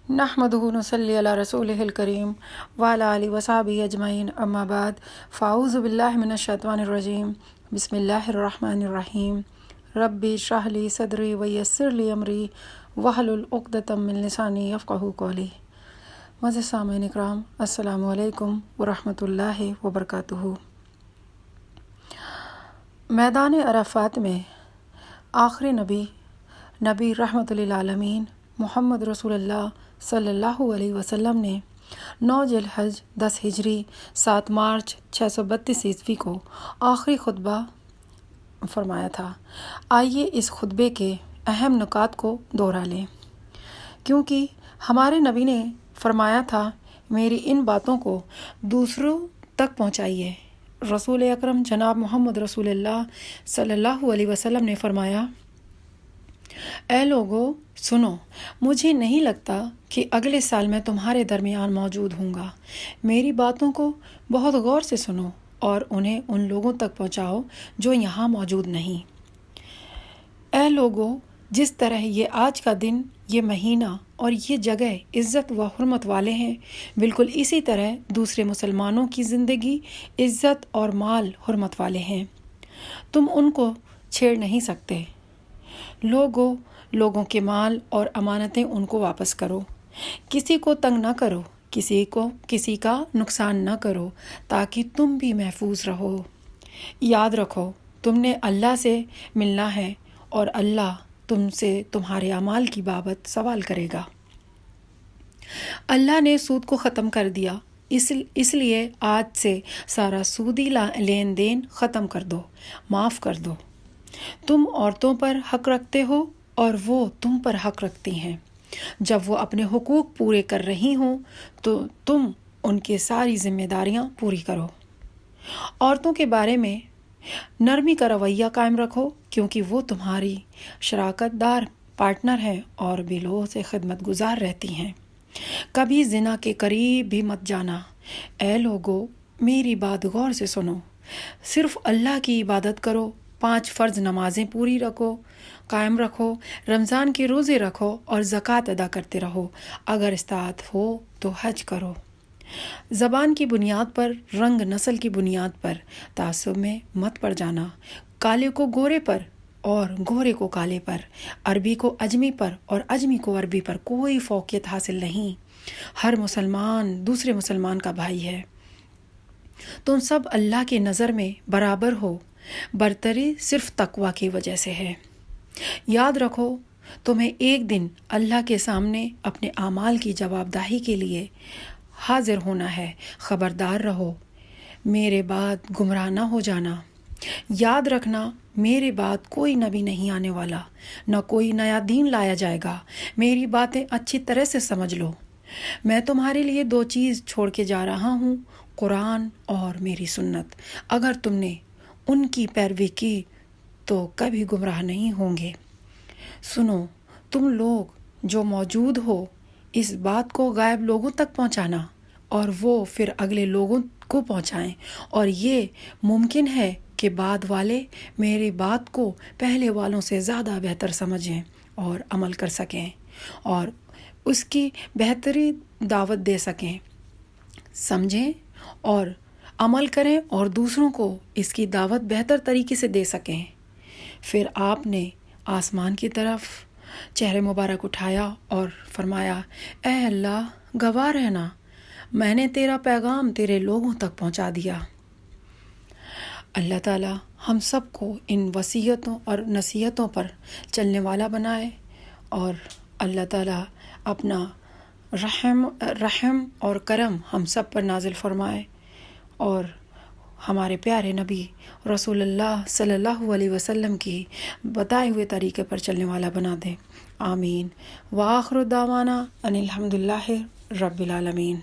नहमदुहु नसल्ली अला रसूलिहिल करीम व अला आलिहि व सहबिहि अजमईन अम्मा बाद फ़ाऊज़ु बिल्लाहि मिनश शैतानिर रजीम बिस्मिल्लाहिर रहमानिर रहीम रब्बि इश्रह ली सदरी व यस्सिर ली अमरी वहलुल उक़दतम मिन लिसानी यफ़क़हू क़ौली। मुअज़्ज़िज़ सामीन इकराम, अस्सलामु अलैकुम व रहमतुल्लाहि व बरकातुहू। मैदान अरफ़ात में आखिरी नबी रहमतुल लिल आलमीन मोहम्मद रसूलुल्लाह सल्लल्लाहु अलैहि वसल्लम ने 9 ज़िलहज 10 हिजरी 7 मार्च 632 ईस्वी को आखिरी खुतबा फरमाया था। आइए इस खुतबे के अहम नुकात को दोहरा लें, क्योंकि हमारे नबी ने फरमाया था, मेरी इन बातों को दूसरों तक पहुँचाइए। रसूल अकरम जनाब मोहम्मद रसूलुल्लाह सल्लल्लाहु अलैहि वसल्लम ने फरमाया, ऐ लोगो सुनो, मुझे नहीं लगता कि अगले साल मैं तुम्हारे दरमियान मौजूद हूँगा। मेरी बातों को बहुत गौर से सुनो और उन्हें उन लोगों तक पहुँचाओ जो यहाँ मौजूद नहीं। ऐ लोगो, जिस तरह ये आज का दिन, ये महीना और ये जगह इज़्ज़त व हुर्मत वाले हैं, बिल्कुल इसी तरह दूसरे मुसलमानों की ज़िंदगी इज़्ज़त और माल हुर्मत वाले हैं। तुम उनको छेड़ नहीं सकते। लोगों के माल और अमानतें उनको वापस करो। किसी को तंग न करो, किसी का नुकसान न करो, ताकि तुम भी महफूज रहो। याद रखो, तुमने अल्लाह से मिलना है और अल्लाह तुमसे तुम्हारे अमाल की बाबत सवाल करेगा। अल्लाह ने सूद को ख़त्म कर दिया, इसलिए आज से सारा सूदी लेन देन ख़त्म कर दो, माफ़ कर दो। तुम औरतों पर हक़ रखते हो और वो तुम पर हक़ रखती हैं। जब वो अपने हुकूक पूरे कर रही हों तो तुम उनकी सारी जिम्मेदारियां पूरी करो। औरतों के बारे में नरमी का रवैया कायम रखो, क्योंकि वो तुम्हारी शराकतदार पार्टनर हैं और बिलो से खिदमत गुजार रहती हैं। कभी जिना के करीब भी मत जाना। ऐ लोगो, मेरी बात गौर से सुनो। सिर्फ अल्लाह की इबादत करो, 5 फ़र्ज़ नमाजें पूरी कायम रखो, रमज़ान के रोज़े रखो और ज़कात अदा करते रहो। अगर इस्तात हो तो हज करो। ज़बान की बुनियाद पर, रंग नस्ल की बुनियाद पर तासुब में मत पड़ जाना। काले को गोरे पर और गोरे को काले पर, अरबी को अजमी पर और अजमी को अरबी पर कोई फ़ौक़ियत हासिल नहीं। हर मुसलमान दूसरे मुसलमान का भाई है। तुम सब अल्लाह की नज़र में बराबर हो। बरतरी सिर्फ तकवा की वजह से है। याद रखो, तुम्हें एक दिन अल्लाह के सामने अपने आमाल की जवाबदाही के लिए हाजिर होना है। ख़बरदार रहो, मेरे बाद गुमराह ना हो जाना। याद रखना, मेरे बाद कोई नबी नहीं आने वाला, न कोई नया दीन लाया जाएगा। मेरी बातें अच्छी तरह से समझ लो। मैं तुम्हारे लिए 2 चीज़ छोड़ के जा रहा हूँ, कुरान और मेरी सुन्नत। अगर तुमने उनकी पैरवी की तो कभी गुमराह नहीं होंगे। सुनो, तुम लोग जो मौजूद हो, इस बात को गायब लोगों तक पहुँचाना और वो फिर अगले लोगों को पहुँचाएं, और ये मुमकिन है कि बाद वाले मेरी बात को पहले वालों से ज़्यादा बेहतर समझें और अमल कर सकें और उसकी बेहतरी दावत दे सकें। समझें और अमल करें और दूसरों को इसकी दावत बेहतर तरीके से दे सकें। फिर आपने आसमान की तरफ चेहरे मुबारक उठाया और फरमाया, ऐ अल्लाह, गवाह रहना, मैंने तेरा पैगाम तेरे लोगों तक पहुंचा दिया। अल्लाह ताला हम सब को इन वसीयतों और नसीहतों पर चलने वाला बनाए और अल्लाह ताला अपना रहम और करम हम सब पर नाजिल फरमाए और हमारे प्यारे नबी रसूलुल्लाह सल्लल्लाहु अलैहि वसल्लम की बताए हुए तरीके पर चलने वाला बना दे। आमीन। व आखिरु दावाना अनिल हम्दुलिल्लाहि रब्बिल आलमीन।